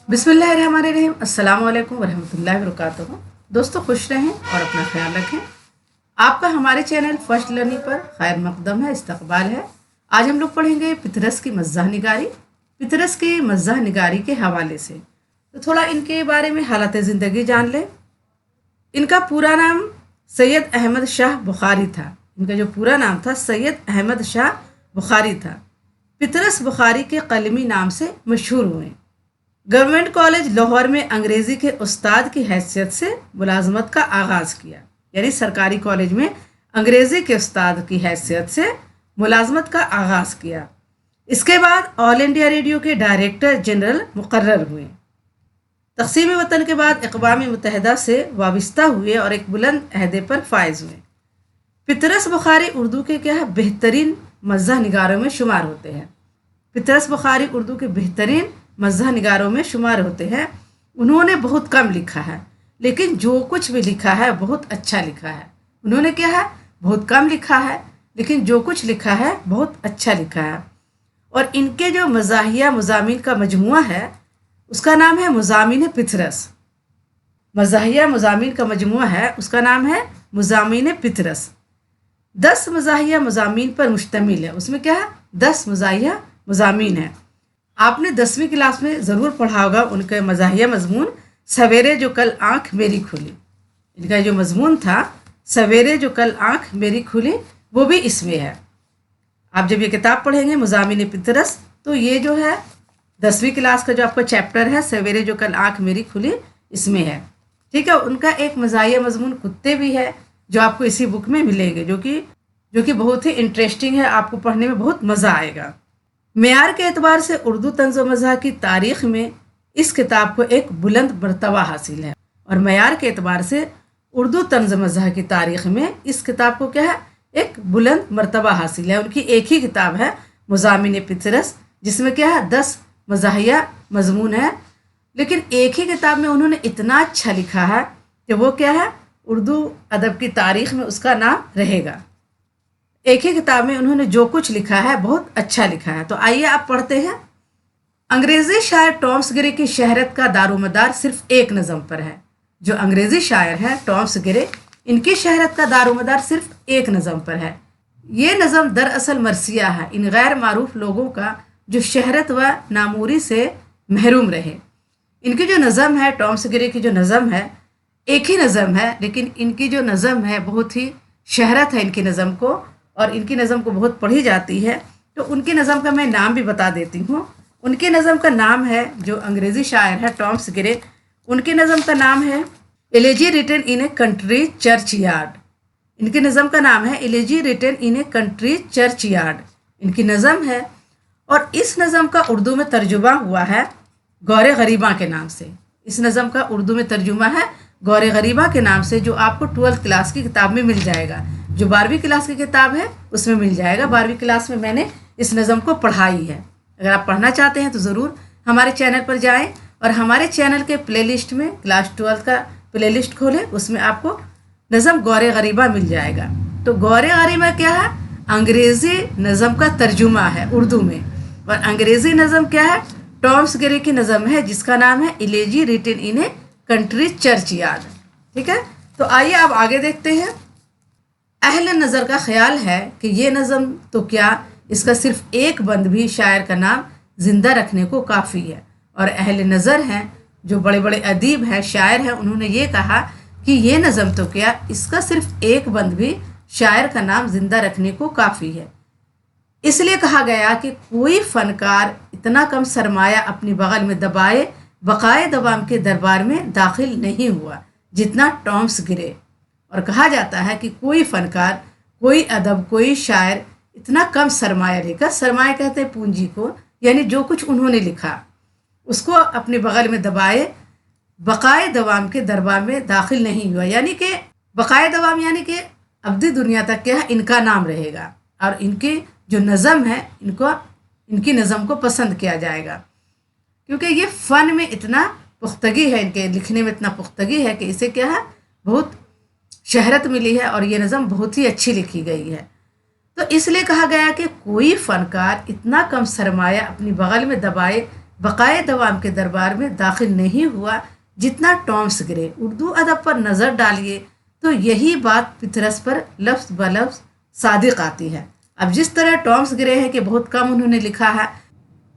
बिस्मिल्लाहिर्रहमानिर्रहीम। अस्सलाम वालेकुम वरहमतुल्लाहि वबरकातुहू। दोस्तों खुश रहें और अपना ख्याल रखें। आपका हमारे चैनल फर्स्ट लर्निंग पर खैर मकदम है, इस्तकबाल है। आज हम लोग पढ़ेंगे पितरस की मज़ाह निगारी। पितरस की मज़ाह निगारी के हवाले से तो थोड़ा इनके बारे में हालत ज़िंदगी जान लें। इनका पूरा नाम सैयद अहमद शाह बुखारी था। इनका जो पूरा नाम था सैयद अहमद शाह बुखारी था। पितरस बुखारी के कलमी नाम से मशहूर हुए। गवर्नमेंट कॉलेज लाहौर में अंग्रेज़ी के उस्ताद की हैसियत से मुलाजमत का आगाज़ किया। यानी सरकारी कॉलेज में अंग्रेज़ी के उस्ताद की हैसियत से मुलाजमत का आगाज़ किया। इसके बाद ऑल इंडिया रेडियो के डायरेक्टर जनरल मुकर्रर हुए। तक़सीम वतन के बाद अक़वाम मुत्तहिदा से वाबस्ता हुए और एक बुलंद अहदे पर फायज हुए। पितरस बुखारी उर्दू के क्या बेहतरीन मज़ाह निगारों में शुमार होते हैं। पितरस बुखारी उर्दू के बेहतरीन मज़ाह निगारों में शुमार होते हैं। उन्होंने बहुत कम लिखा है, लेकिन जो कुछ भी लिखा है बहुत अच्छा लिखा है। उन्होंने क्या है, बहुत कम लिखा है, लेकिन जो कुछ लिखा है बहुत अच्छा लिखा है। और इनके जो मज़ाहिया मज़ामीन का मजमुआ है उसका नाम है मुज़ामीन पितरस। मज़ाहिया मज़ामीन का मजमुआ है, उसका नाम है मुज़ामीन पितरस। 10 मज़ाहिया मज़ामीन पर मुश्तमिल है। उसमें क्या है, 10 मज़ाहिया मज़ामीन है। आपने 10वीं क्लास में ज़रूर पढ़ा होगा उनका मज़ाहिया मज़मून सवेरे जो कल आँख मेरी खुली। इनका जो मज़मून था सवेरे जो कल आँख मेरी खुली, वो भी इसमें है। आप जब ये किताब पढ़ेंगे मुज़ामीन पितरस, तो ये जो है 10वीं क्लास का जो आपका चैप्टर है सवेरे जो कल आँख मेरी खुली, इसमें है। ठीक है। उनका एक मज़ाहिया मज़मून कुत्ते भी है जो आपको इसी बुक में मिलेंगे, जो कि बहुत ही इंटरेस्टिंग है। आपको पढ़ने में बहुत मज़ा आएगा। मेयार के एतबार से उर्दू तंज़ मज़ाह की तारीख़ में इस किताब को एक बुलंद मर्तबा हासिल है। और मेयार के एतबार से उर्दू तंज़ मज़ाह की तारीख़ में इस किताब को क्या है, एक बुलंद मर्तबा हासिल है। उनकी एक ही किताब है मुज़ामीन पितरस, जिसमें क्या है 10 मज़ाहिया मज़मून है। लेकिन एक ही किताब में उन्होंने इतना अच्छा लिखा है कि वो क्या है, उर्दू अदब की तारीख़ में उसका नाम रहेगा। एक ही किताब में उन्होंने जो कुछ लिखा है बहुत अच्छा लिखा है। तो आइए आप पढ़ते हैं। अंग्रेज़ी शायर टॉम्स गिरे की शहरत का दारोमदार सिर्फ एक नज़म पर है। जो अंग्रेज़ी शायर है टॉम्स गिरे, इनकी शहरत का दारोमदार सिर्फ एक नज़म पर है। ये नज़म दरअसल मरसिया है इन गैर मारूफ लोगों का जो शहरत व नामूरी से महरूम रहे। इनकी जो नज़म है, टॉम्स गिरे की जो नज़म है, एक ही नज़म है, लेकिन इनकी जो नज़म है बहुत ही शहरत है इनकी नज़म को, और इनकी नज़म को बहुत पढ़ी जाती है। तो उनकी नज़म का मैं नाम भी बता देती हूँ। उनकी नज़म का नाम है, जो अंग्रेज़ी शायर है टॉम्स गिरे, उनकी नज़म का नाम है elegy written in a country churchyard. इनकी नज़म का नाम है elegy written in a country churchyard, इनकी नज़म है। और इस नज़म का उर्दू में तर्जुमा हुआ है गौरे गरीबा के नाम से। इस नज़म का उर्दू में तर्जुमा है गौरे गरीबा के नाम से, जो आपको 12th क्लास की किताब में मिल जाएगा। जो 12वीं क्लास की किताब है उसमें मिल जाएगा। 12वीं क्लास में मैंने इस नज़म को पढ़ाई है। अगर आप पढ़ना चाहते हैं तो ज़रूर हमारे चैनल पर जाएं और हमारे चैनल के प्लेलिस्ट में क्लास 12 का प्लेलिस्ट खोलें, उसमें आपको नज़म गौरे गरीबा मिल जाएगा। तो गौरे गरीबा क्या है, अंग्रेज़ी नज़म का तर्जुमा है उर्दू में। और अंग्रेज़ी नज़म क्या है, टॉम्स गिरे की नज़म है जिसका नाम है elegy written in a country churchyard. ठीक है। तो आइए अब आगे देखते हैं। अहले नज़र का ख्याल है कि ये नज़म तो क्या, इसका सिर्फ एक बंद भी शायर का नाम ज़िंदा रखने को काफ़ी है। और अहले नज़र हैं, जो बड़े बड़े अदीब हैं, शायर हैं, उन्होंने ये कहा कि ये नज़म तो क्या, इसका सिर्फ एक बंद भी शायर का नाम ज़िंदा रखने को काफ़ी है। इसलिए कहा गया कि कोई फ़नकार इतना कम सरमाया अपनी बगल में दबाए बकाए दवाम के दरबार में दाखिल नहीं हुआ जितना टॉम्स गिरे। और कहा जाता है कि कोई फ़नकार, कोई अदब, कोई शायर इतना कम सरमाया लेकर, सरमाया कहते हैं पूंजी को, यानी जो कुछ उन्होंने लिखा उसको अपने बगल में दबाए बकाए दवाम के दरबार में दाखिल नहीं हुआ। यानी कि बकाए दवाम यानी कि अब्दी दुनिया तक क्या है, इनका नाम रहेगा और इनकी जो नज़म है इनकी नज़म को पसंद किया जाएगा, क्योंकि ये फ़न में इतना पुख्तगी है, इनके लिखने में इतना पुख्तगी है कि इसे क्या है, बहुत शहरत मिली है और ये नज़म बहुत ही अच्छी लिखी गई है। तो इसलिए कहा गया कि कोई फ़नकार इतना कम सरमाया अपनी बगल में दबाए बकाए दवाम के दरबार में दाखिल नहीं हुआ जितना टॉम्स ग्रे। उर्दू अदब पर नज़र डालिए तो यही बात पितरस पर लफ्ज़ ब लफ्ज़ सादिक आती है। अब जिस तरह टॉम्स ग्रे है कि बहुत कम उन्होंने लिखा है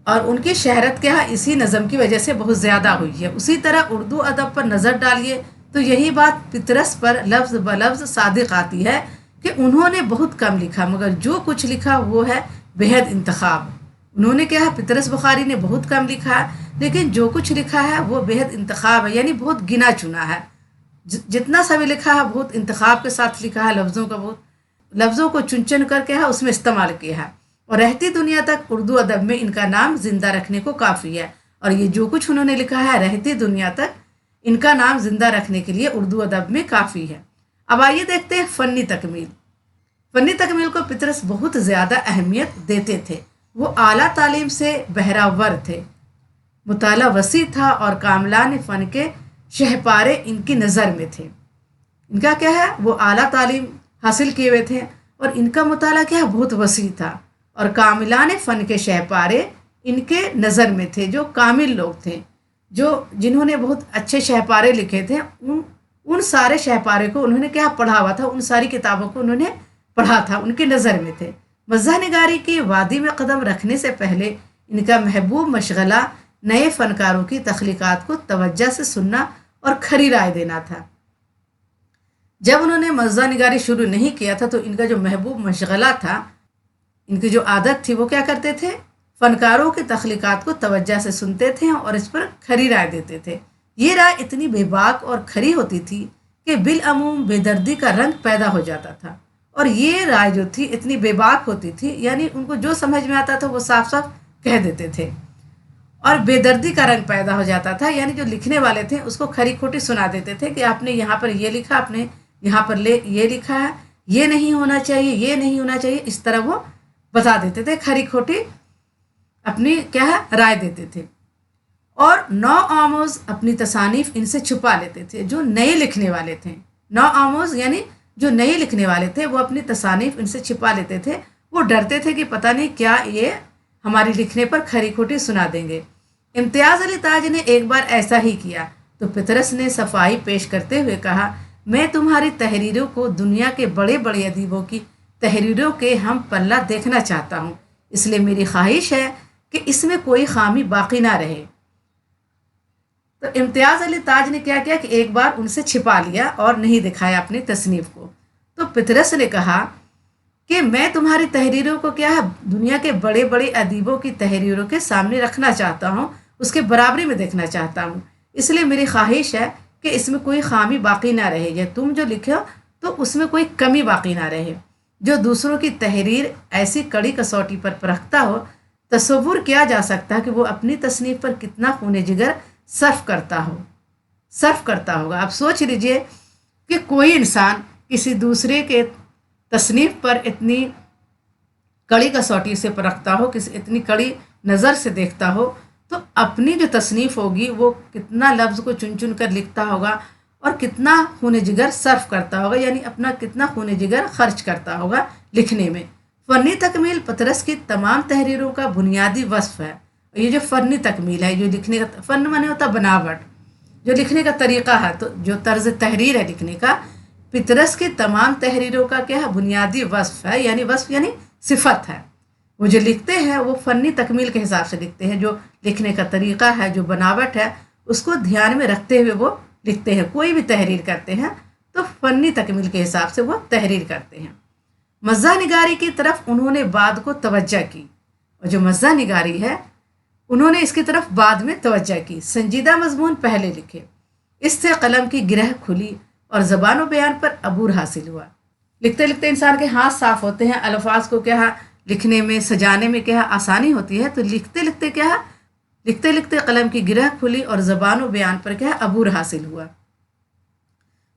और उनकी शहरत क्या है इसी नज़म की वजह से बहुत ज़्यादा हुई है, उसी तरह उर्दू अदब पर नज़र डालिए तो यही बात पितरस पर लफ्ज़ ब लफ्ज़ सादिक आती है कि उन्होंने बहुत कम लिखा, मगर जो कुछ लिखा वो है बेहद इंतखाब। उन्होंने क्या है, पितरस बुखारी ने बहुत कम लिखा है, लेकिन जो कुछ लिखा है वो बेहद इंतखाब है, यानी बहुत गिना चुना है। जितना सा भी लिखा है बहुत इंतखाब के साथ लिखा है, लफ्ज़ों को चुन चुन करके है उसमें इस्तेमाल किया है, और रहती दुनिया तक उर्दू अदब में इनका नाम जिंदा रखने को काफ़ी है। और ये जो कुछ उन्होंने लिखा है रहती दुनिया तक इनका नाम जिंदा रखने के लिए उर्दू अदब में काफ़ी है। अब आइए देखते हैं फ़नी तकमील। फ़नी तकमील को पितरस बहुत ज़्यादा अहमियत देते थे। वो आला तालीम से बहरावर थे, मुताला वसी था और कामलान फ़न के शहपारे इनकी नज़र में थे। इनका क्या है, वो आला तालीम हासिल किए हुए थे और इनका मुताला क्या है बहुत वसी था, और कामिलान फ़न के शहपारे इनके नज़र में थे। जो कामिल लोग थे, जो जिन्होंने बहुत अच्छे शहपारे लिखे थे, उन सारे शहपारे को उन्होंने क्या पढ़ा हुआ था, उन सारी किताबों को उन्होंने पढ़ा था, उनके नज़र में थे। मज़ाह निगारी की वादी में कदम रखने से पहले इनका महबूब मशगला नए फ़नकारों की तख्लीक़ात को तवज्जो से सुनना और खरी राय देना था। जब उन्होंने मज़ाह निगारी शुरू नहीं किया था तो इनका जो महबूब मशगला था, इनकी जो आदत थी, वो क्या करते थे, फ़नकारों की तख्लीक़ात को तवज्जो से सुनते थे और इस पर खरी राय देते थे। ये राय इतनी बेबाक और खरी होती थी कि बिलअमूम बेदर्दी का रंग पैदा हो जाता था। और ये राय जो थी इतनी बेबाक होती थी, यानी उनको जो समझ में आता था वो साफ साफ कह देते थे, और बेदर्दी का रंग पैदा हो जाता था, यानी जो लिखने वाले थे उसको खरी खोटी सुना देते थे कि आपने यहाँ पर ये लिखा, आपने यहाँ पर ये लिखा है, ये नहीं होना चाहिए, ये नहीं होना चाहिए, इस तरह वो बता देते थे, खरी खोटी अपनी क्या है राय देते थे। और नौ आमोज अपनी तसानीफ इनसे छुपा लेते थे। जो नए लिखने वाले थे, नौ आमोज यानी जो नए लिखने वाले थे, वो अपनी तसानीफ इनसे छिपा लेते थे। वो डरते थे कि पता नहीं क्या ये हमारी लिखने पर खरी खोटी सुना देंगे। इम्तियाज़ अली ताज ने एक बार ऐसा ही किया तो पितरस ने सफाई पेश करते हुए कहा, मैं तुम्हारी तहरीरों को दुनिया के बड़े बड़े अदीबों की तहरीरों के हम पल्ला देखना चाहता हूँ, इसलिए मेरी ख्वाहिश है कि इसमें कोई खामी बाकी ना रहे। तो इम्तियाज़ अली ताज ने क्या किया कि एक बार उनसे छिपा लिया और नहीं दिखाया अपनी तसनीफ़ को। तो पितरस ने कहा कि मैं तुम्हारी तहरीरों को क्या है दुनिया के बड़े बड़े अदीबों की तहरीरों के सामने रखना चाहता हूँ, उसके बराबरी में देखना चाहता हूँ, इसलिए मेरी ख्वाहिश है कि इसमें कोई खामी बाकी ना रहे, या तुम जो लिखो तो उसमें कोई कमी बाकी ना रहे। जो दूसरों की तहरीर ऐसी कड़ी कसौटी पर परखता हो, तसव्वुर किया जा सकता है कि वो अपनी तसनीफ़ पर कितना खून जिगर सर्फ करता होगा। आप सोच लीजिए कि कोई इंसान किसी दूसरे के तसनीफ़ पर इतनी कड़ी कसौटी से परखता हो, किसी इतनी कड़ी नज़र से देखता हो, तो अपनी जो तसनीफ़ होगी वो कितना लफ्ज़ को चुन चुन कर लिखता होगा और कितना खून जिगर सर्फ करता होगा, यानी अपना कितना खून जिगर खर्च करता होगा लिखने में। फ़नी तकमील पतरस की तमाम तहरीरों का बुनियादी वस्फ़ है। ये जो फ़नी तकमील है, जो लिखने का फ़न माने होता बनावट, जो लिखने का तरीक़ा है, तो जो तर्ज तहरीर है लिखने का, पितरस की तमाम तहरीरों का क्या है बुनियादी वस्फ़ है, यानी वस्फ़ यानी सिफत है। वो जो लिखते हैं वो फ़नी तकमील के हिसाब से लिखते हैं। जो लिखने का तरीक़ा है, जो बनावट है, उसको ध्यान में रखते हुए वो लिखते हैं। कोई भी तहरीर करते हैं तो फ़नी तकमील के हिसाब से वो तहरीर करते हैं। मज़ाह निगारी की तरफ उन्होंने बाद को तवज्जो की, और जो मज़ाह निगारी है उन्होंने इसकी तरफ बाद में तवज्जो की। संजीदा मजमून पहले लिखे, इससे कलम की गिरह खुली और ज़बान व बयान पर अबूर हासिल हुआ। लिखते लिखते इंसान के हाथ साफ होते हैं, अल्फाज को क्या है लिखने में सजाने में क्या है आसानी होती है। तो लिखते लिखते क्या है, लिखते लिखते कलम की गिरह खुली और ज़बान व बयान पर क्या है अबूर हासिल हुआ।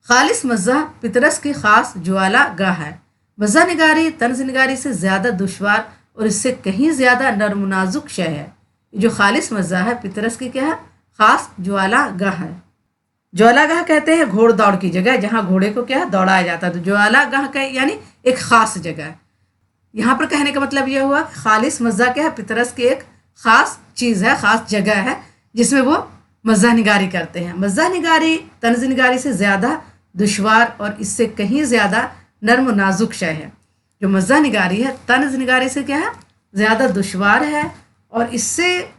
खालिस मज़ाह पितरस की ख़ास ज्वाला गाह है। मज़ाह निगारी तंज़ निगारी से ज़्यादा दुश्वार और इससे कहीं ज़्यादा नरम नाजुक शय है। जो खालिस मज़ाह है पितरस की क्या है ख़ास ज्वाला गाह है। ज्वाला गाह कहते हैं घोड़ दौड़ की जगह, जहाँ घोड़े को क्या है दौड़ाया जाता है। तो ज्वाला गाह का यानी एक ख़ास जगह। यहाँ पर कहने का मतलब यह हुआ कि खालिस मज़ाह क्या है पितरस की एक ख़ास चीज़ है, ख़ास जगह है जिसमें वो मज़ाह निगारी करते हैं। मज़ाह निगारी तंज़ निगारी से ज़्यादा दुश्वार और इससे कहीं ज़्यादा नर्म और नाजुक शय है। जो मज़ाह निगारी है तंज़ निगारी से क्या है, ज़्यादा दुश्वार है और इससे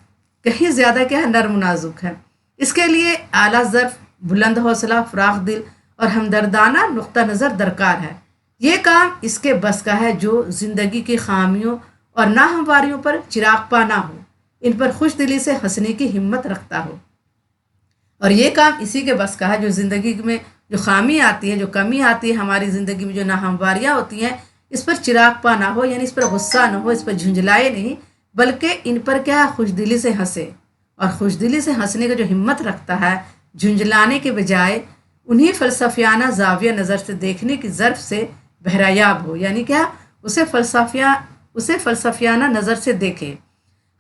कहीं ज़्यादा क्या है, नर्म नाजुक है। इसके लिए आला ज़र्फ़, बुलंद हौसला, फ़राख दिल और हमदर्दाना नुक्ता नज़र दरकार है। ये काम इसके बस का है जो ज़िंदगी की खामियों और नाहमवारियों पर चिराग पा ना हो, इन पर खुश दिली से हंसने की हिम्मत रखता हो। और ये काम इसी के बस का है जो ज़िंदगी में जो खामी आती है, जो कमी आती है हमारी ज़िंदगी में, जो नाहमवारियाँ होती हैं, इस पर चिराग पा ना हो, यानी इस पर गुस्सा ना हो, इस पर झुंझलाए नहीं, बल्कि इन पर क्या है, खुशदिली से हंसे। और खुशदिली से हंसने का जो हिम्मत रखता है, झुंझलाने के बजाय उन्हीं फ़लसफ़ियाना ज़ाविया नज़र से देखने की ज़र्फ़ से बहरायाब हो, यानी क्या, उसे फ़लसफ़ियाना नज़र से देखे।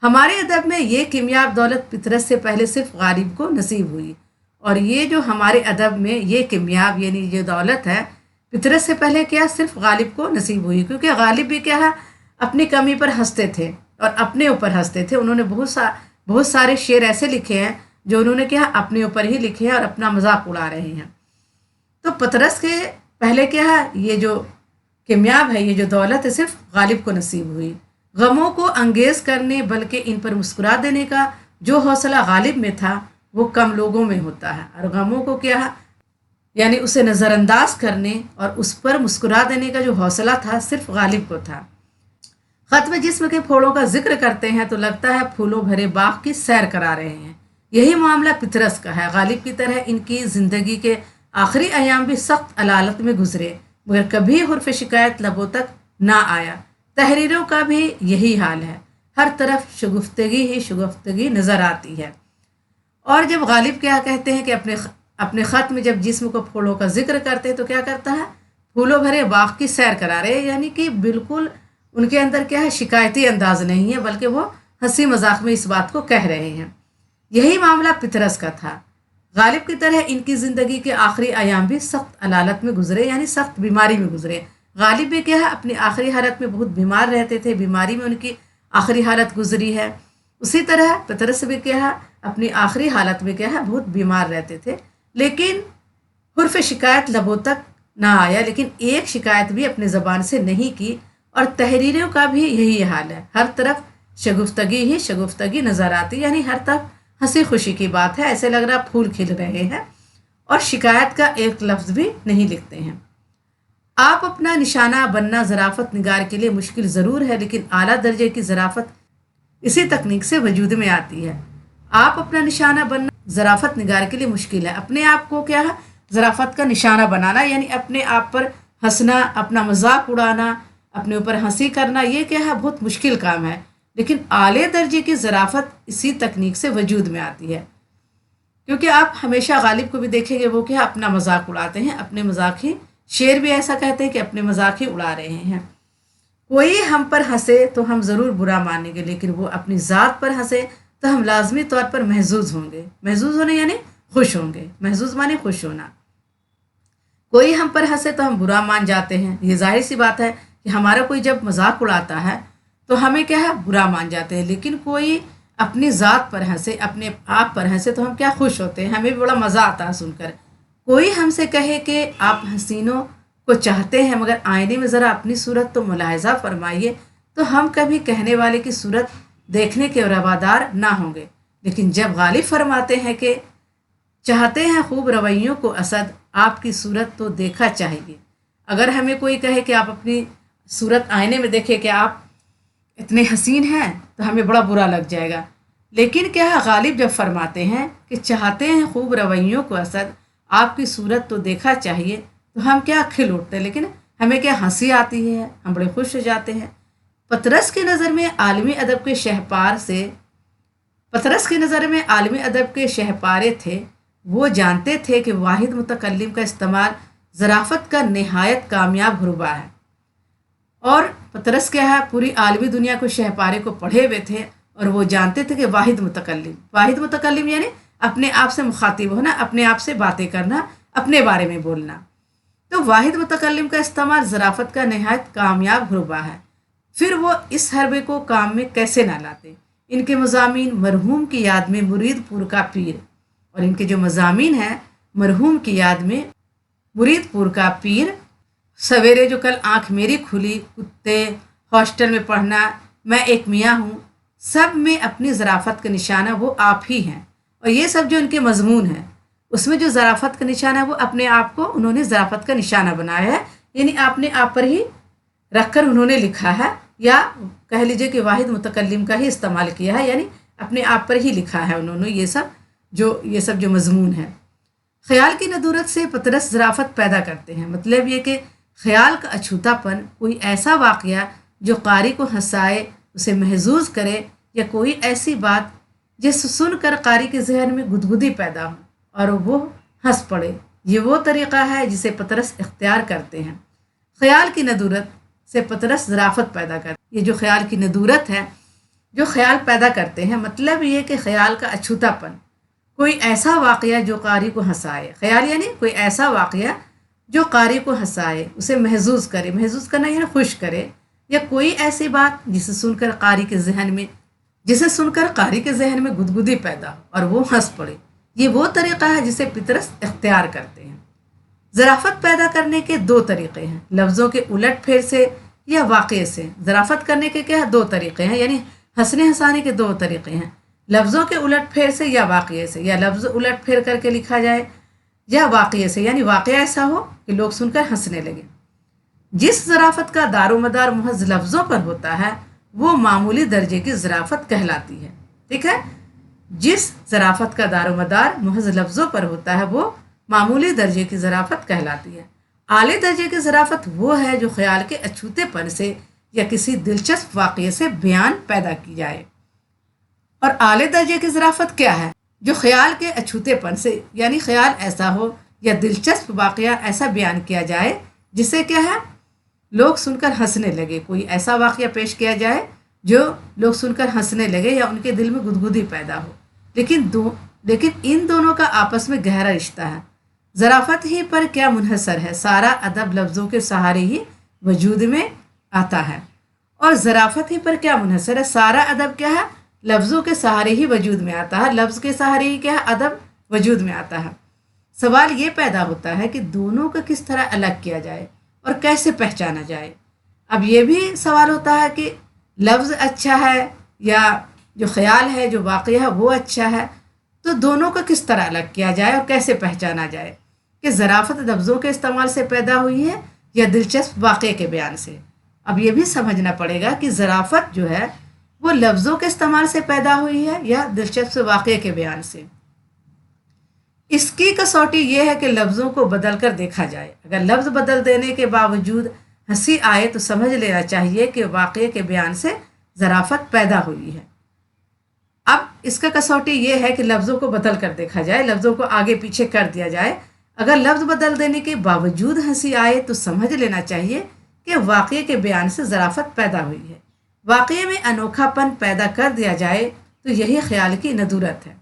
हमारे अदब में ये किमियाब दौलत फितरत से पहले सिर्फ गालिब को नसीब हुई। और ये जो हमारे अदब में ये किमियाब यानी ये दौलत है, फितरत से पहले क्या, सिर्फ गालिब को नसीब हुई, क्योंकि गालिब भी क्या है, अपनी कमी पर हंसते थे और अपने ऊपर हंसते थे। उन्होंने बहुत सारे शेर ऐसे लिखे हैं जो उन्होंने क्या, अपने ऊपर ही लिखे हैं और अपना मजाक उड़ा रहे हैं। तो पतरस के पहले क्या है, ये जो किमियाब है, ये जो दौलत है, सिर्फ गालिब को नसीब हुई। गमों को अंगेज करने बल्कि इन पर मुस्कुरा देने का जो हौसला गालिब में था वो कम लोगों में होता है। और गमों को क्या है, यानी उसे नज़रअंदाज करने और उस पर मुस्कुरा देने का जो हौसला था सिर्फ गालिब को था। ख़त में जिस्म के फोड़ों का जिक्र करते हैं तो लगता है फूलों भरे बाग की सैर करा रहे हैं। यही मामला पितरस का है। गालिब की तरह इनकी ज़िंदगी के आखिरी अयाम भी सख्त अलालत में गुजरे, मगर कभी हुर्फ शिकायत लबों तक ना आया। तहरीरों का भी यही हाल है, हर तरफ शगुफ्तगी ही शगुफ्तगी नज़र आती है। और जब गालिब क्या कहते हैं कि अपने ख़त में जब जिस्म को फूलों का जिक्र करते हैं तो क्या करता है, फूलों भरे बाग की सैर करा रहे हैं, यानी कि बिल्कुल उनके अंदर क्या है, शिकायती अंदाज नहीं है, बल्कि वो हंसी मजाक में इस बात को कह रहे हैं। यही मामला पितरस का था। गालिब की तरह इनकी ज़िंदगी के आखिरी अयाम भी सख्त अलालत में गुजरे, यानी सख्त बीमारी में गुजरे। गालिब भी क्या है, अपनी आखिरी हालत में बहुत बीमार रहते थे, बीमारी में उनकी आखिरी हालत गुजरी है। उसी तरह पितरस भी क्या है, अपनी आखिरी हालत में क्या है, बहुत बीमार रहते थे, लेकिन हुर्फ शिकायत लबों तक ना आया, लेकिन एक शिकायत भी अपनी ज़बान से नहीं की। और तहरीरों का भी यही हाल है, हर तरफ शगुफ्तगी ही शगुफ्तगी नज़र आती, यानी हर तरफ हंसी खुशी की बात है, ऐसे लग रहा फूल खिल रहे हैं, और शिकायत का एक लफ्ज़ भी नहीं लिखते हैं। आप अपना निशाना बनना ज़राफ़त निगार के लिए मुश्किल ज़रूर है, लेकिन आला दर्जे की ज़राफ़त इसी तकनीक से वजूद में आती है। आप अपना निशाना बनना ज़राफ़त निगार के लिए मुश्किल है। अपने आप को क्या है, ज़राफ़त का निशाना बनाना, यानी अपने आप पर हंसना, अपना मजाक उड़ाना, अपने ऊपर हंसी करना, ये क्या है, बहुत मुश्किल काम है। लेकिन आले दर्जे की ज़राफ़त इसी तकनीक से वजूद में आती है, क्योंकि आप हमेशा गालिब को भी देखेंगे वो क्या, अपना मजाक उड़ाते हैं, अपने मजाक ही, शेर भी ऐसा कहते हैं कि अपने मजाक ही उड़ा रहे हैं। कोई हम पर हंसे तो हम ज़रूर बुरा मानेंगे, लेकिन वो अपनी ज़ात पर हंसे तो हम लाजमी तौर पर महजूज होंगे। महजूज होने यानी खुश होंगे, महजूज माने खुश होना। कोई हम पर हंसे तो हम बुरा मान जाते हैं। ये जाहिर सी बात है कि हमारा कोई जब मजाक उड़ाता है तो हमें क्या है, बुरा मान जाते हैं, लेकिन कोई अपनी ज़ात पर हंसे, अपने आप पर हंसे तो हम क्या, खुश होते हैं, हमें भी बड़ा मज़ा आता है सुनकर। कोई हमसे कहे कि आप हसीनों को चाहते हैं मगर आईने में ज़रा अपनी सूरत तो मुलाहिज़ा फरमाइए, तो हम कभी कहने वाले की सूरत देखने के रवादार ना होंगे। लेकिन जब गालिब फरमाते हैं कि चाहते हैं खूब रवैयों को असद, आपकी सूरत तो देखा चाहिए। अगर हमें कोई कहे कि आप अपनी सूरत आईने में देखें कि आप इतने हसीन हैं, तो हमें बड़ा बुरा लग जाएगा। लेकिन क्या है, गालिब जब फरमाते हैं कि चाहते हैं खूब रवैयों को असद, आपकी सूरत तो देखा चाहिए, तो हम क्या खिल उठते हैं, लेकिन हमें क्या हंसी आती है, हम बड़े खुश हो जाते हैं। पतरस की नज़र में आलमी अदब के शहपारे थे। वो जानते थे कि वाहिद मुतकल्लिम का इस्तेमाल ज़राफ़त का नहायत कामयाब हुर्बा है। और पतरस क्या है, पूरी आलमी दुनिया को शहपारे को पढ़े हुए थे, और वो जानते थे कि वाहिद मुतकल्लिम यानी अपने आप से मुखातिब होना, अपने आप से बातें करना, अपने बारे में बोलना। तो वाहिद मुतकल्लिम का इस्तेमाल ज़राफ़त का नहायत कामयाब हुर्बा है। फिर वो इस हरबे को काम में कैसे ना लाते। इनके मज़ामीन मरहूम की याद में मुरीदपुर का पीर, और इनके जो मज़ामीन हैं मरहूम की याद में मुरीदपुर का पीर, सवेरे जो कल आँख मेरी खुली, कुत्ते, हॉस्टल में पढ़ना, मैं एक मियाँ हूँ, सब में अपनी ज़राफ़त का निशाना वो आप ही हैं। और ये सब जो इनके मजमून हैं उसमें जो ज़राफ़त का निशाना है वो अपने आप को उन्होंने ज़राफ़त का निशाना बनाया है, यानी अपने आप पर ही रख कर उन्होंने लिखा है, या कह लीजिए कि वाहिद मुतकल्लिम का ही इस्तेमाल किया है, यानी अपने आप पर ही लिखा है उन्होंने ये सब जो मजमून है। ख्याल की नदूरत से पतरस ज़राफ़त पैदा करते हैं। मतलब ये कि ख्याल का अछूतापन, कोई ऐसा वाक़या जो कारी को हंसाए, उसे महजूज़ करे, या कोई ऐसी बात जिसे सुनकर कारी के जहन में गुदगुदी पैदा हो और वो हंस पड़े, ये वो तरीक़ा है जिसे पतरस इख्तियार करते हैं। ख्याल की नदूरत से पतरस ज़राफ़त पैदा करते, ये जो ख्याल की नदूरत है, जो ख्याल पैदा करते हैं, मतलब ये कि ख्याल का अछूतापन, कोई ऐसा वाक़या जो कारी को हंसाए, ख्याल यानी कोई ऐसा वाक़या जो कारी को हंसाए, उसे महजूज़ करे, महजूज़ करना यानी खुश करे, या कोई ऐसी बात जिसे सुनकर कारी के जहन में गुदगुदी पैदा हो और वो हंस पड़े, ये वो तरीक़ा है जिसे पतरस इख्तियार करते हैं। ज़राफ़त पैदा करने के दो तरीक़े हैं, लफ्ज़ों के उलट फेर से या वाक़े से। ज़राफ़त करने के क्या दो तरीक़े हैं, यानी हंसने हंसाने के दो तरीक़े हैं, लफ्ज़ों के उलट फेर से या वाक़े से, या लफ्ज़ उलट फेर करके लिखा जाए या वाक़े से, यानी वाक़या ऐसा हो कि लोग सुनकर हंसने लगे। जिस ज़राफ़त का दारोमदार महज लफ्ज़ों पर होता है वो मामूली दर्जे की ज़राफ़त कहलाती है। ठीक है, जिस ज़राफ़त का दारोमदार महज लफ्ज़ों पर होता है वो मामूली दर्जे की ज़राफ़त कहलाती है। आले दर्जे की ज़राफ़त वो है जो ख्याल के अछूतेपन से या किसी दिलचस्प वाक़ये से बयान पैदा की जाए। और आले दर्जे की ज़राफ़त क्या है, जो ख्याल के अछूतेपन से, यानी ख्याल ऐसा हो या दिलचस्प वाक़या ऐसा बयान किया जाए जिसे क्या है लोग सुनकर हंसने लगे, कोई ऐसा वाक़या पेश किया जाए जो लोग सुनकर हंसने लगे या उनके दिल में गुदगुदी पैदा हो। लेकिन इन दोनों का आपस में गहरा रिश्ता है। ज़राफ़त ही पर क्या मुनहसर है, सारा अदब लफ्ज़ों के सहारे ही वजूद में आता है। और ज़राफ़त ही पर क्या मुनहसर है, सारा अदब क्या है, लफ्ज़ों के सहारे ही वजूद में आता है, लफ्ज़ के सहारे ही क्या है, अदब वजूद में आता है। सवाल ये पैदा होता है कि दोनों को किस तरह अलग किया जाए और कैसे पहचाना जाए। अब ये भी सवाल होता है कि लफ्ज़ अच्छा है या जो ख्याल है, जो वाक़या है वो अच्छा है, तो दोनों को किस तरह अलग किया जाए और कैसे पहचाना जाए कि ज़राफ़त लफ्ज़ों के इस्तेमाल से पैदा हुई है या दिलचस्प वाक़े के बयान से। अब ये भी समझना पड़ेगा कि ज़राफ़त जो है वो लफ्ज़ों के इस्तेमाल से पैदा हुई है या दिलचस्प वाक़े के बयान से। इसकी कसौटी ये है कि लफ्ज़ों को बदल कर देखा जाए। अगर लफ्ज़ बदल देने के बावजूद हंसी आए तो समझ लेना चाहिए कि वाक़ये के बयान से ज़राफ़त पैदा हुई है। अब इसका कसौटी ये है कि लफ्ज़ों को बदल कर देखा जाए, लफ्ज़ों को आगे पीछे कर दिया जाए। अगर लफ्ज़ बदल देने के बावजूद हंसी आए तो समझ लेना चाहिए कि वाक़ये के बयान से ज़राफ़त पैदा हुई है। वाक़ये में अनोखापन पैदा कर दिया जाए तो यही ख्याल की नदूरत है,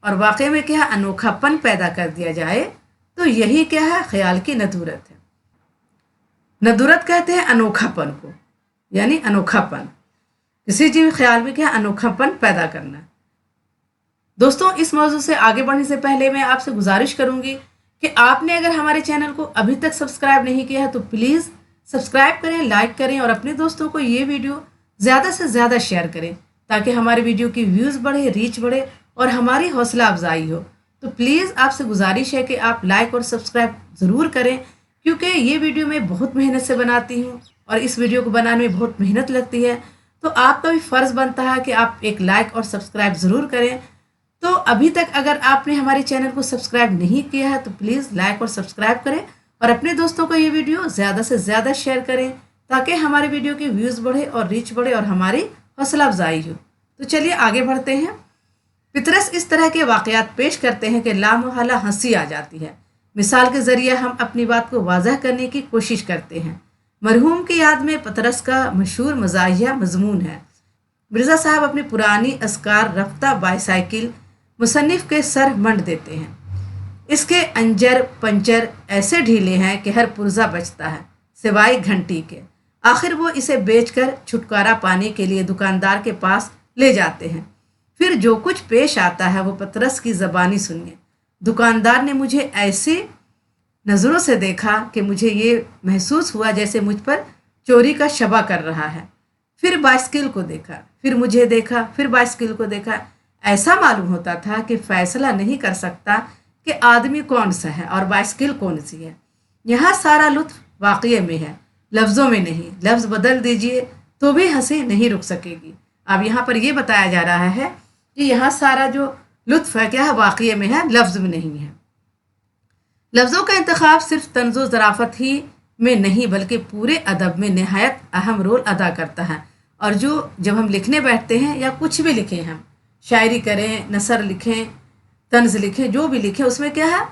और वाक़ये में क्या अनोखापन पैदा कर दिया जाए तो यही क्या है, ख्याल की नदूरत है। नदूरत कहते हैं अनोखापन को, यानी अनोखापन, किसी चीज़ ख्याल में क्या अनोखापन पैदा करना। दोस्तों, इस मौजू से आगे बढ़ने से पहले मैं आपसे गुजारिश करूंगी कि आपने अगर हमारे चैनल को अभी तक सब्सक्राइब नहीं किया है तो प्लीज़ सब्सक्राइब करें, लाइक करें और अपने दोस्तों को ये वीडियो ज़्यादा से ज़्यादा शेयर करें ताकि हमारे वीडियो की व्यूज़ बढ़े, रीच बढ़े और हमारी हौसला अफजाई हो। तो प्लीज़ आपसे गुजारिश है कि आप लाइक और सब्सक्राइब ज़रूर करें, क्योंकि ये वीडियो मैं बहुत मेहनत से बनाती हूँ और इस वीडियो को बनाने में बहुत मेहनत लगती है। तो आपका भी फ़र्ज़ बनता है कि आप एक लाइक और सब्सक्राइब ज़रूर करें। तो अभी तक अगर आपने हमारे चैनल को सब्सक्राइब नहीं किया है तो प्लीज़ लाइक और सब्सक्राइब करें और अपने दोस्तों को ये वीडियो ज़्यादा से ज़्यादा शेयर करें ताकि हमारे वीडियो की व्यूज़ बढ़े और रीच बढ़े और हमारी हौसला अफजाई हो। तो चलिए आगे बढ़ते हैं। पतरस इस तरह के वाक़यात पेश करते हैं कि लामहला हंसी आ जाती है। मिसाल के ज़रिए हम अपनी बात को वाज़ह करने की कोशिश करते हैं। मरहूम की याद में पतरस का मशहूर मज़ाहिया मज़मून है। मिर्ज़ा साहब अपनी पुरानी अस्कार रफ्ता बाईसाइकिल मुसन्निफ़ के सर मंड देते हैं। इसके अंजर पंचर ऐसे ढीले हैं कि हर पुर्जा बचता है सिवाय घंटी के। आखिर वो इसे बेचकर छुटकारा पाने के लिए दुकानदार के पास ले जाते हैं। फिर जो कुछ पेश आता है वो पतरस की ज़बानी सुनिए। दुकानदार ने मुझे ऐसी नज़रों से देखा कि मुझे ये महसूस हुआ जैसे मुझ पर चोरी का शबा कर रहा है। फिर बाइस्किल को देखा, फिर मुझे देखा, फिर बाइस्किल को देखा। ऐसा मालूम होता था कि फैसला नहीं कर सकता कि आदमी कौन सा है और बाइस्किल कौन सी है। यहाँ सारा लुत्फ वाक़ये में है, लफ्ज़ों में नहीं। लफ्ज़ बदल दीजिए तो भी हंसी नहीं रुक सकेगी। अब यहाँ पर यह बताया जा रहा है कि यहाँ सारा जो लुत्फ है क्या है, वाक़ये में है, लफ्ज़ में नहीं है। लफ्ज़ों का इंतखाब सिर्फ तंज़ो ज़राफ़त ही में नहीं बल्कि पूरे अदब में नहायत अहम रोल अदा करता है। और जब हम लिखने बैठते हैं या कुछ भी लिखें, हम शायरी करें, नसर लिखें, तंज़ लिखें, जो भी लिखें, उसमें क्या है,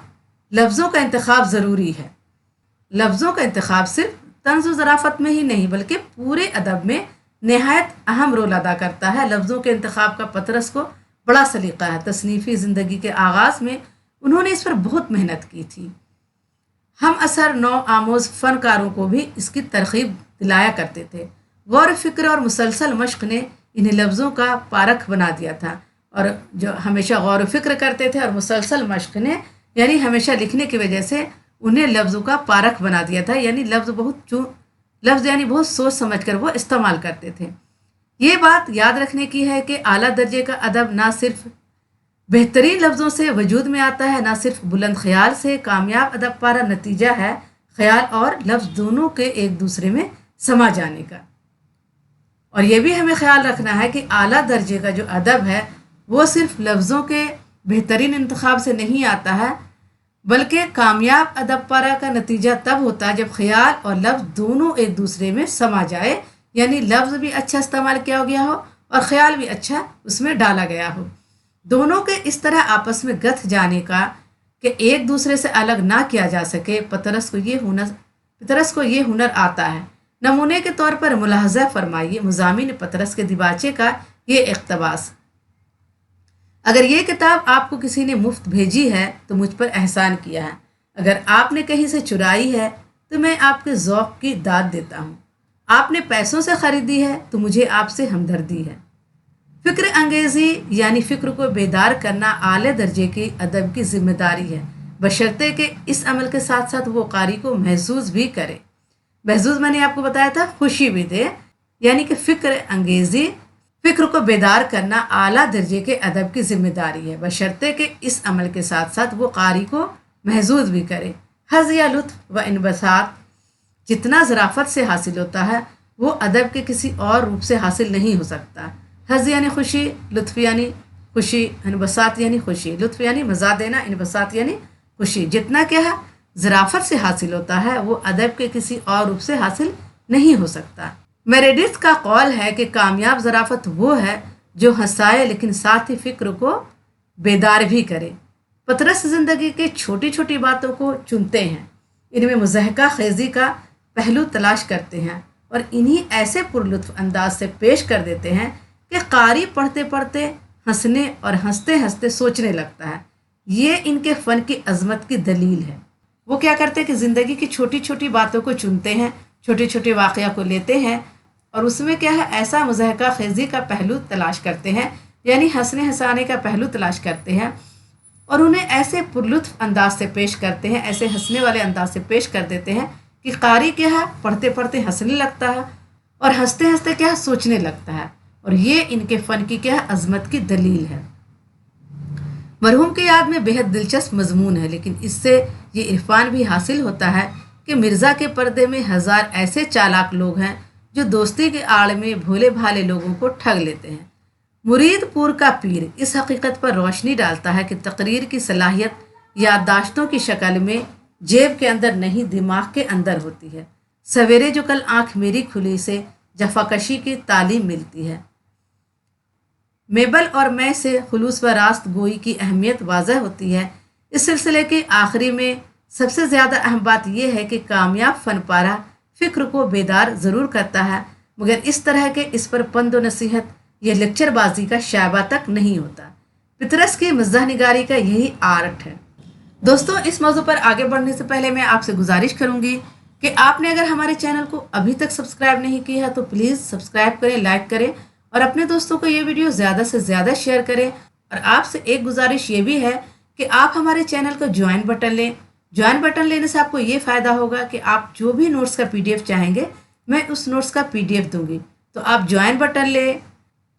लफ्ज़ों का इंतखाब ज़रूरी है। लफ्ज़ों का इंतखाब सिर्फ तंज़ ज़राफ़त में ही नहीं बल्कि पूरे अदब में नहायत अहम रोल अदा करता है। लफ्ज़ों के इंतखाब का पतरस को बड़ा सलीक़ा है। तसनीफ़ी ज़िंदगी के आगाज़ में उन्होंने इस पर बहुत मेहनत की थी। हम असर नौ आमोज़ फ़नकारों को भी इसकी तरग़ीब दिलाया करते थे। गौर फ़िक्र और मुसलसल मश्क ने इन्हें लफ्ज़ों का पारख बना दिया था। और जो हमेशा गौर फ़िक्र करते थे और मुसलसल मश्क ने यानी हमेशा लिखने की वजह से उन्हें लफ्ज़ों का पारख बना दिया था। यानी लफ्ज़ यानी बहुत सोच समझ कर वो इस्तेमाल करते थे। ये बात याद रखने की है कि आला दर्जे का अदब ना सिर्फ बेहतरीन लफ्ज़ों से वजूद में आता है, ना सिर्फ बुलंद ख्याल से। कामयाब अदब पारा नतीजा है ख्याल और लफ्ज़ दोनों के एक दूसरे में समा जाने का। और ये भी हमें ख्याल रखना है कि आला दर्जे का जो अदब है वो सिर्फ लफ्ज़ों के बेहतरीन इंतखाब से नहीं आता है, बल्कि कामयाब अदब पारा का नतीजा तब होता है जब ख्याल और लफ्ज़ दोनों एक दूसरे में समा जाए। यानी लफ्ज़ भी अच्छा इस्तेमाल किया गया हो और ख़याल भी अच्छा उसमें डाला गया हो। दोनों के इस तरह आपस में गथ जाने का कि एक दूसरे से अलग ना किया जा सके, पतरस को ये हुनर आता है। नमूने के तौर पर मुलाहजा फरमाइए मुज़ामिन पतरस के दिबाचे का ये इक़्तबास। अगर ये किताब आपको किसी ने मुफ्त भेजी है तो मुझ पर एहसान किया है। अगर आपने कहीं से चुराई है तो मैं आपके ज़ौक़ की दाद देता हूँ। आपने पैसों से ख़रीदी है तो मुझे आपसे हमदर्दी है। फ़िक्र अंगेज़ी यानी फ़िक्र को बेदार करना आले दर्जे की अदब की ज़िम्मेदारी है, बशर्ते कि इस अमल के साथ साथ वो कारी को महसूस भी करे। महसूस मैंने आपको बताया था खुशी भी दे। यानी कि फ़िक्र अंगेज़ी, फ़िक्र को बेदार करना आला दर्जे के अदब की ज़िम्मेदारी है, बशर्ते कि इस अमल के साथ साथ वो कारी को महसूस भी करे। हज़ या लुत्फ़ व इनबसात जितना ज़राफ़त से हासिल होता है वो अदब के किसी और रूप से हासिल नहीं हो सकता। हज़ यानी खुशी, लुत्फ़ यानी खुशी, इनबसात यानी खुशी। लुत्फ़ यानी मज़ा देना, इनबसात यानी खुशी। जितना क्या है ज़राफ़त से हासिल होता है वो अदब के किसी और रूप से हासिल नहीं हो सकता। मेरेडिथ का कौल है कि कामयाब ज़राफ़त वो है जो हंसाए लेकिन साथ ही फ़िक्र को बेदार भी करे। पतरस ज़िंदगी के छोटी छोटी बातों को चुनते हैं, इनमें मुज़हका खेज़ी का पहलू तलाश करते हैं और इन्हीं ऐसे पुरलुत्फ़ अंदाज से पेश कर देते हैं कि कारी पढ़ते पढ़ते हंसने और हंसते हंसते सोचने लगता है। ये इनके फ़न की अज़मत की दलील है। वो क्या करते हैं कि ज़िंदगी की छोटी छोटी बातों को चुनते हैं, छोटे छोटे वाक़या को लेते हैं और उसमें क्या है ऐसा मुज़हका खेज़ी का पहलू तलाश करते हैं, यानी हंसने हंसाने का पहलू तलाश करते हैं और उन्हें ऐसे पुरलुत्फ़ अंदाज से पेश करते हैं, ऐसे हंसने वाले अंदाज से पेश कर देते हैं कि कारी क्या है पढ़ते पढ़ते हंसने लगता है और हंसते हंसते क्या है सोचने लगता है। और ये इनके फ़न की क्या है अज़मत की दलील है। मरहूम की याद में बेहद दिलचस्प मजमून है, लेकिन इससे ये इरफान भी हासिल होता है कि मिर्ज़ा के पर्दे में हज़ार ऐसे चालाक लोग हैं जो दोस्ती के आड़ में भोले भाले लोगों को ठग लेते हैं। मुरीदपुर का पीर इस हकीकत पर रोशनी डालता है कि तकरीर की सलाहियत याददाश्तों की शक्ल में जेब के अंदर नहीं दिमाग के अंदर होती है। सवेरे जो कल आँख मेरी खुली से जफाकशी की तालीम मिलती है। मेबल और मैं से खुलूस व रास्त गोई की अहमियत वाज़ह होती है। इस सिलसिले के आखिरी में सबसे ज़्यादा अहम बात यह है कि कामयाब फ़नपारा फ़िक्र को बेदार ज़रूर करता है, मगर इस तरह के इस पर पंद व नसीहत या लेक्चरबाजी का शायबा तक नहीं होता। पतरस की मज़ाह निगारी का यही आर्ट है। दोस्तों, इस मौजू पर आगे बढ़ने से पहले मैं आपसे गुजारिश करूँगी कि आपने अगर हमारे चैनल को अभी तक सब्सक्राइब नहीं किया है तो प्लीज़ सब्सक्राइब करें, लाइक करें और अपने दोस्तों को ये वीडियो ज़्यादा से ज़्यादा शेयर करें। और आपसे एक गुजारिश ये भी है कि आप हमारे चैनल का ज्वाइन बटन लें। ज्वाइन बटन लेने से आपको ये फ़ायदा होगा कि आप जो भी नोट्स का PDF चाहेंगे, मैं उस नोट्स का PDF दूंगी। तो आप ज्वाइन बटन लें,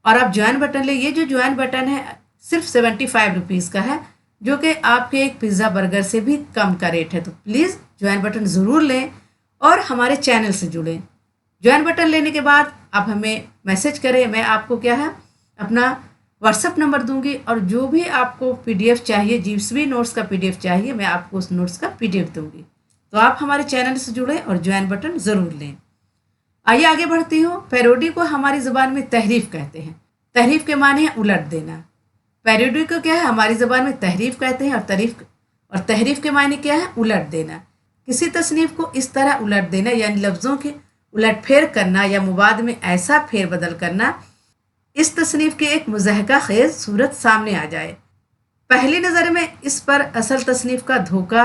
और आप ज्वाइन बटन लें। ये जो ज्वाइन बटन है सिर्फ 75 रुपीज़ का है, जो कि आपके एक पिज़्ज़ा बर्गर से भी कम का रेट है। तो प्लीज़ ज्वाइन बटन ज़रूर लें और हमारे चैनल से जुड़ें। ज्वाइन बटन लेने के बाद आप हमें मैसेज करें, मैं आपको क्या है अपना व्हाट्सअप नंबर दूंगी, और जो भी आपको PDF चाहिए, जिस भी नोट्स का PDF चाहिए, मैं आपको उस नोट्स का PDF दूंगी। तो आप हमारे चैनल से जुड़ें और ज्वाइन बटन ज़रूर लें। आइए आगे बढ़ती हूँ। पैरोडी को हमारी ज़बान में तहरीफ कहते हैं। तहरीफ के माने है उलट देना। पैरोडी को क्या है हमारी ज़बान में तहरीफ कहते हैं, और तहरीफ के माने क्या है उलट देना। किसी तसनीफ को इस तरह उलट देना, यानी लफ्ज़ों की उलटफेर करना या मुबाद में ऐसा फेरबदल करना इस तसनीफ की एक मुज़हका खेज सूरत सामने आ जाए। पहली नज़र में इस पर असल तसनीफ का धोखा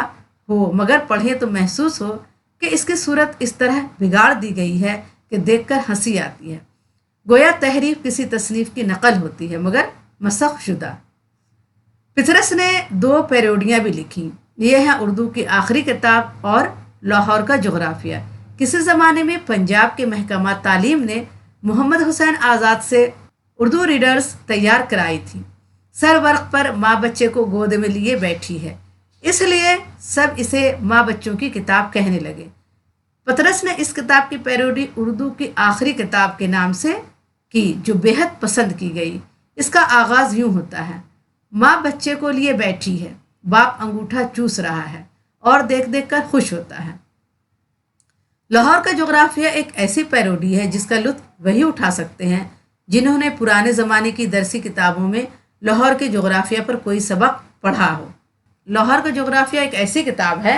हो, मगर पढ़ें तो महसूस हो कि इसकी सूरत इस तरह बिगाड़ दी गई है कि देखकर हंसी आती है। गोया तहरीफ किसी तसनीफ की नकल होती है, मगर मसख शुदा। पिथरस ने 2 पैरोडियाँ भी लिखी। ये हैं उर्दू की आखिरी किताब और लाहौर का जोग्राफिया। किसी ज़माने में पंजाब के महकमा तालीम ने मोहम्मद हुसैन आज़ाद से उर्दू रीडर्स तैयार कराई थी। सर वर्क पर माँ बच्चे को गोद में लिए बैठी है, इसलिए सब इसे माँ बच्चों की किताब कहने लगे। पतरस ने इस किताब की पैरोडी उर्दू की आखिरी किताब के नाम से की, जो बेहद पसंद की गई। इसका आगाज़ यूं होता है, माँ बच्चे को लिए बैठी है, बाप अंगूठा चूस रहा है और देख देख कर खुश होता है। लाहौर का जोग्राफिया एक ऐसी पैरोडी है जिसका लुत्फ वही उठा सकते हैं जिन्होंने पुराने ज़माने की दरसी किताबों में लाहौर के जोग्राफिया पर कोई सबक पढ़ा हो। लाहौर का जोग्राफिया एक ऐसी किताब है,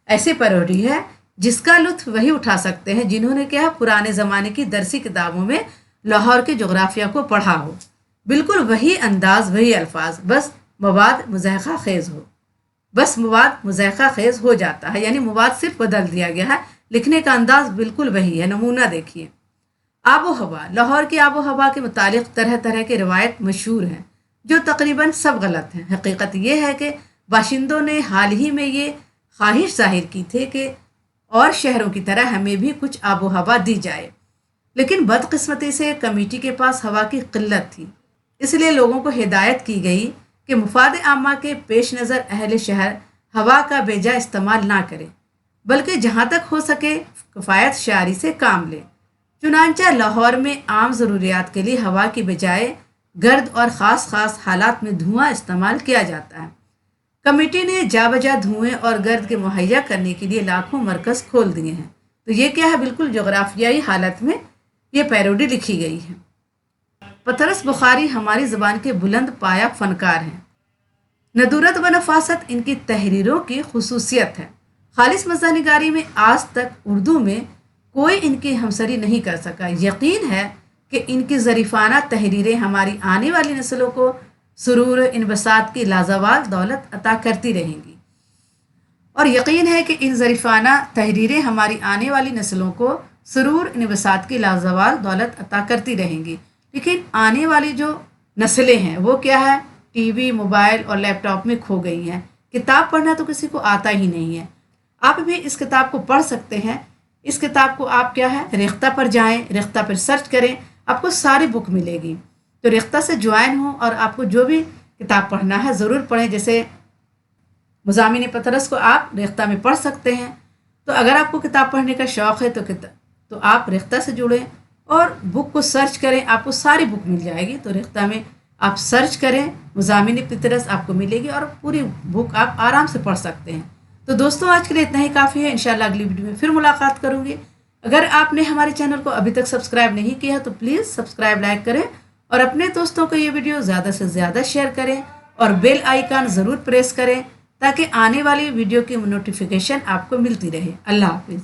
ऐसी पैरोडी है जिसका लुत्फ वही उठा सकते हैं जिन्होंने क्या पुराने ज़माने की दरसी किताबों में लाहौर के जोग्राफिया को पढ़ा हो। बिल्कुल वही अंदाज, वही अल्फाज, बस मवाद मुज़हका खेज़ हो। बस मवाद मुज़हका खेज़ हो जाता है, यानी मवाद सिर्फ बदल दिया गया है, लिखने का अंदाज बिल्कुल वही है। नमूना देखिए। आबो हवा। लाहौर की आबो हवा के मुतालिक तरह तरह के रवायत मशहूर हैं जो तकरीबन सब गलत हैं। हकीकत ये है कि बाशिंदों ने हाल ही में ये ख्वाहिश जाहिर की थी कि और शहरों की तरह हमें भी कुछ आबो हवा दी जाए, लेकिन बदकिस्मती से कमेटी के पास हवा की किल्लत थी। इसलिए लोगों को हिदायत की गई कि मुफाद आमा के पेश नज़र अहल शहर हवा का बेजा इस्तेमाल ना करें, बल्कि जहाँ तक हो सके किफ़ायत शारी से काम लें। चुनांचा लाहौर में आम ज़रूरियात के लिए हवा की बजाय गर्द और ख़ास हालात में धुआं इस्तेमाल किया जाता है। कमेटी ने जाबजा धुएं और गर्द के मुहैया करने के लिए लाखों मरकज़ खोल दिए हैं। तो ये क्या है, बिल्कुल जोग्राफियाई हालत में ये पैरोडी लिखी गई है। पतरस बुखारी हमारी ज़बान के बुलंद पाया फ़नकार हैं। नदूरत व नफासत इनकी तहरीरों की खुसूसियत है। खालिस मज़ाहनिगारी में आज तक उर्दू में कोई इनकी हमसरी नहीं कर सका। यकीन है कि इनकी ज़रीफ़ाना तहरीरें हमारी आने वाली नस्लों को सुरूर इनबसात की लाजवाल दौलत अता करती रहेंगी, और यकीन है कि इन ज़रीफ़ाना तहरीरें हमारी आने वाली नस्लों को सुरूर इनबसात की लाजवाल दौलत अता करती रहेंगी। लेकिन आने वाली जो नस्लें हैं वो क्या है, TV, मोबाइल और लैपटॉप में खो गई हैं। किताब पढ़ना तो किसी को आता ही नहीं है। आप भी इस किताब को पढ़ सकते हैं। इस किताब को आप क्या है रेख्ता पर जाएं, रेख्ता पर सर्च करें, आपको सारी बुक मिलेगी। तो रेख्ता से ज्वाइन हो और आपको जो भी किताब पढ़ना है ज़रूर पढ़ें। जैसे मुज़ामिन पतरस को आप रेख्ता में पढ़ सकते हैं। तो अगर आपको किताब पढ़ने का शौक़ है तो आप रेख्ता से जुड़ें और बुक को सर्च करें, आपको सारी बुक मिल जाएगी। तो रेख्ता में आप सर्च करें, मुज़ामिन पतरस आपको मिलेगी और पूरी बुक आप आराम से पढ़ सकते हैं। तो दोस्तों आज के लिए इतना ही काफ़ी है। इंशाल्लाह अगली वीडियो में फिर मुलाकात करूँगी। अगर आपने हमारे चैनल को अभी तक सब्सक्राइब नहीं किया तो प्लीज़ सब्सक्राइब, लाइक करें और अपने दोस्तों को ये वीडियो ज़्यादा से ज़्यादा शेयर करें और बेल आइकन ज़रूर प्रेस करें ताकि आने वाली वीडियो की नोटिफिकेशन आपको मिलती रहे। अल्लाह हाफिज़।